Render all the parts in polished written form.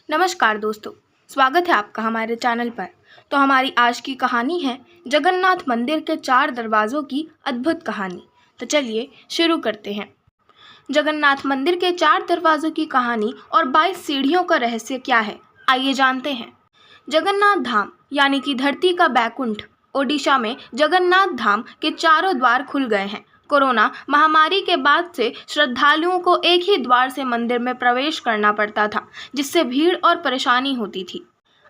नमस्कार दोस्तों, स्वागत है आपका हमारे चैनल पर। तो हमारी आज की कहानी है जगन्नाथ मंदिर के 4 दरवाज़ों की अद्भुत कहानी। तो चलिए शुरू करते हैं। जगन्नाथ मंदिर के 4 दरवाज़ों की कहानी और 22 सीढ़ियों का रहस्य क्या है, आइए जानते हैं। जगन्नाथ धाम यानी कि धरती का बैकुंठ ओडिशा में जगन्नाथ धाम के चारों द्वार खुल गए हैं। कोरोना महामारी के बाद से श्रद्धालुओं को एक ही द्वार से मंदिर में प्रवेश करना पड़ता था, जिससे भीड़ और परेशानी होती थी।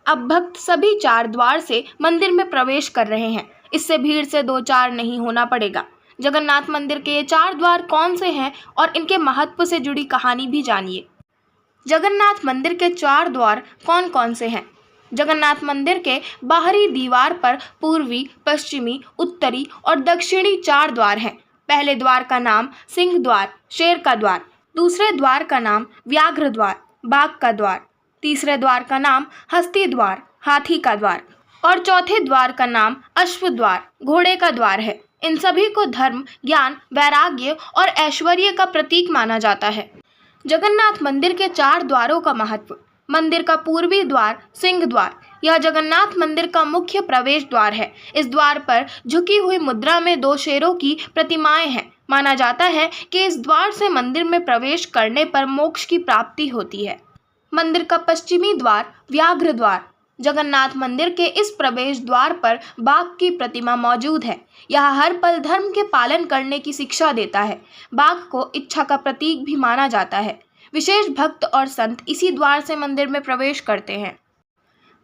अब भक्त सभी 4 द्वार से मंदिर में प्रवेश कर रहे हैं, इससे भीड़ से 2-4 नहीं होना पड़ेगा। जगन्नाथ मंदिर के ये 4 द्वार कौन से हैं और इनके महत्व से जुड़ी कहानी भी जानिए। जगन्नाथ मंदिर के 4 द्वार कौन कौन से हैं? जगन्नाथ मंदिर के बाहरी दीवार पर पूर्वी, पश्चिमी, उत्तरी और दक्षिणी 4 द्वार हैं। पहले द्वार का नाम सिंह द्वार, शेर का द्वार। दूसरे द्वार का नाम व्याघ्र द्वार, बाघ का द्वार। तीसरे द्वार का नाम हस्ती द्वार, हाथी का द्वार। और चौथे द्वार का नाम अश्व द्वार, घोड़े का द्वार है। इन सभी को धर्म, ज्ञान, वैराग्य और ऐश्वर्य का प्रतीक माना जाता है। जगन्नाथ मंदिर के 4 द्वारों का महत्व। मंदिर का पूर्वी द्वार सिंह द्वार, यह जगन्नाथ मंदिर का मुख्य प्रवेश द्वार है। इस द्वार पर झुकी हुई मुद्रा में 2 शेरों की प्रतिमाएं हैं। माना जाता है कि इस द्वार से मंदिर में प्रवेश करने पर मोक्ष की प्राप्ति होती है। मंदिर का पश्चिमी द्वार व्याघ्र द्वार, जगन्नाथ मंदिर के इस प्रवेश द्वार पर बाघ की प्रतिमा मौजूद है। यह हर पल धर्म के पालन करने की शिक्षा देता है। बाघ को इच्छा का प्रतीक भी माना जाता है। विशेष भक्त और संत इसी द्वार से मंदिर में प्रवेश करते हैं।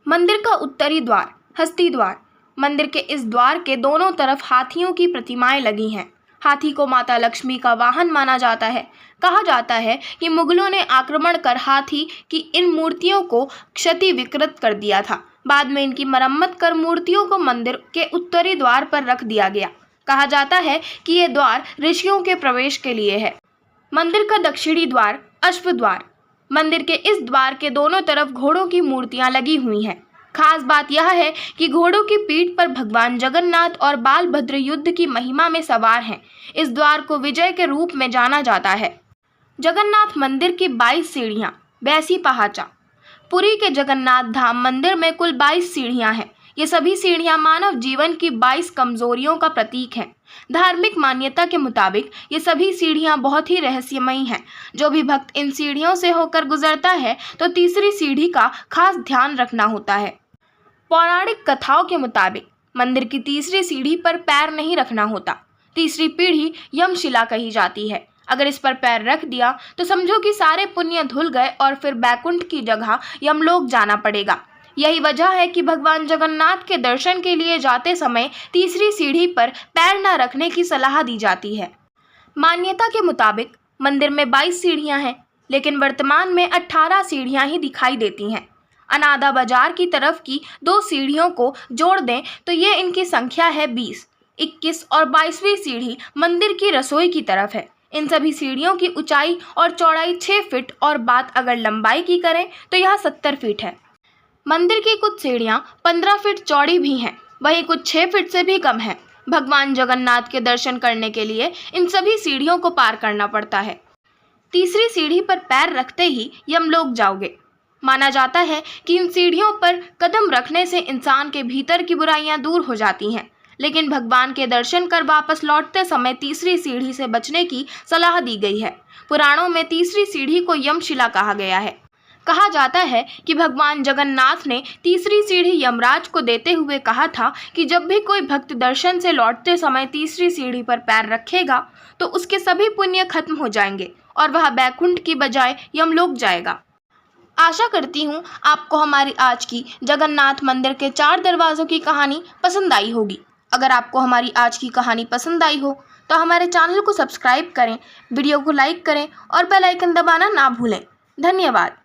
मंदिर का उत्तरी द्वार हस्ती द्वार, मंदिर के इस द्वार के दोनों तरफ हाथियों की प्रतिमाएं लगी हैं। हाथी को माता लक्ष्मी का वाहन माना जाता है। कहा जाता है कि मुगलों ने आक्रमण कर हाथी की इन मूर्तियों को क्षति विकृत कर दिया था। बाद में इनकी मरम्मत कर मूर्तियों को मंदिर के उत्तरी द्वार पर रख दिया गया। कहा जाता है कि ये द्वार ऋषियों के प्रवेश के लिए है। मंदिर का दक्षिणी द्वार अश्व द्वार, मंदिर के इस द्वार के दोनों तरफ घोड़ों की मूर्तियां लगी हुई हैं। खास बात यह है कि घोड़ों की पीठ पर भगवान जगन्नाथ और बालभद्र युद्ध की महिमा में सवार हैं। इस द्वार को विजय के रूप में जाना जाता है। जगन्नाथ मंदिर की 22 सीढ़ियां, 82 पहाचा। पुरी के जगन्नाथ धाम मंदिर में कुल 22 सीढ़ियां हैं। ये सभी सीढ़ियां मानव जीवन की 22 कमजोरियों का प्रतीक हैं। धार्मिक मान्यता के मुताबिक ये सभी सीढ़ियां बहुत ही रहस्यमयी हैं। जो भी भक्त इन सीढ़ियों से होकर गुजरता है तो तीसरी सीढ़ी का खास ध्यान रखना होता है। पौराणिक कथाओं के मुताबिक मंदिर की तीसरी सीढ़ी पर पैर नहीं रखना होता। तीसरी पीढ़ी यमशिला कही जाती है। अगर इस पर पैर रख दिया तो समझो कि सारे पुण्य धुल गए और फिर बैकुंठ की जगह यमलोक जाना पड़ेगा। यही वजह है कि भगवान जगन्नाथ के दर्शन के लिए जाते समय तीसरी सीढ़ी पर पैर न रखने की सलाह दी जाती है। मान्यता के मुताबिक मंदिर में 22 सीढ़ियां हैं, लेकिन वर्तमान में 18 सीढ़ियां ही दिखाई देती हैं। अनादा बाजार की तरफ की 2 सीढ़ियों को जोड़ दें तो ये इनकी संख्या है 20। 21 और 22वीं सीढ़ी मंदिर की रसोई की तरफ है। इन सभी सीढ़ियों की ऊंचाई और चौड़ाई 6 फीट और बात अगर लंबाई की करें तो यह 70 फीट है। मंदिर की कुछ सीढ़ियां 15 फीट चौड़ी भी हैं, वहीं कुछ 6 फीट से भी कम हैं। भगवान जगन्नाथ के दर्शन करने के लिए इन सभी सीढ़ियों को पार करना पड़ता है। तीसरी सीढ़ी पर पैर रखते ही यमलोक जाओगे। माना जाता है कि इन सीढ़ियों पर कदम रखने से इंसान के भीतर की बुराइयां दूर हो जाती हैं, लेकिन भगवान के दर्शन कर वापस लौटते समय तीसरी सीढ़ी से बचने की सलाह दी गई है। पुराणों में तीसरी सीढ़ी को यमशिला कहा गया है। कहा जाता है कि भगवान जगन्नाथ ने तीसरी सीढ़ी यमराज को देते हुए कहा था कि जब भी कोई भक्त दर्शन से लौटते समय तीसरी सीढ़ी पर पैर रखेगा तो उसके सभी पुण्य खत्म हो जाएंगे और वह बैकुंठ की बजाय यमलोक जाएगा। आशा करती हूँ आपको हमारी आज की जगन्नाथ मंदिर के 4 दरवाज़ों की कहानी पसंद आई होगी। अगर आपको हमारी आज की कहानी पसंद आई हो तो हमारे चैनल को सब्सक्राइब करें, वीडियो को लाइक करें और बेल आइकन दबाना ना भूलें। धन्यवाद।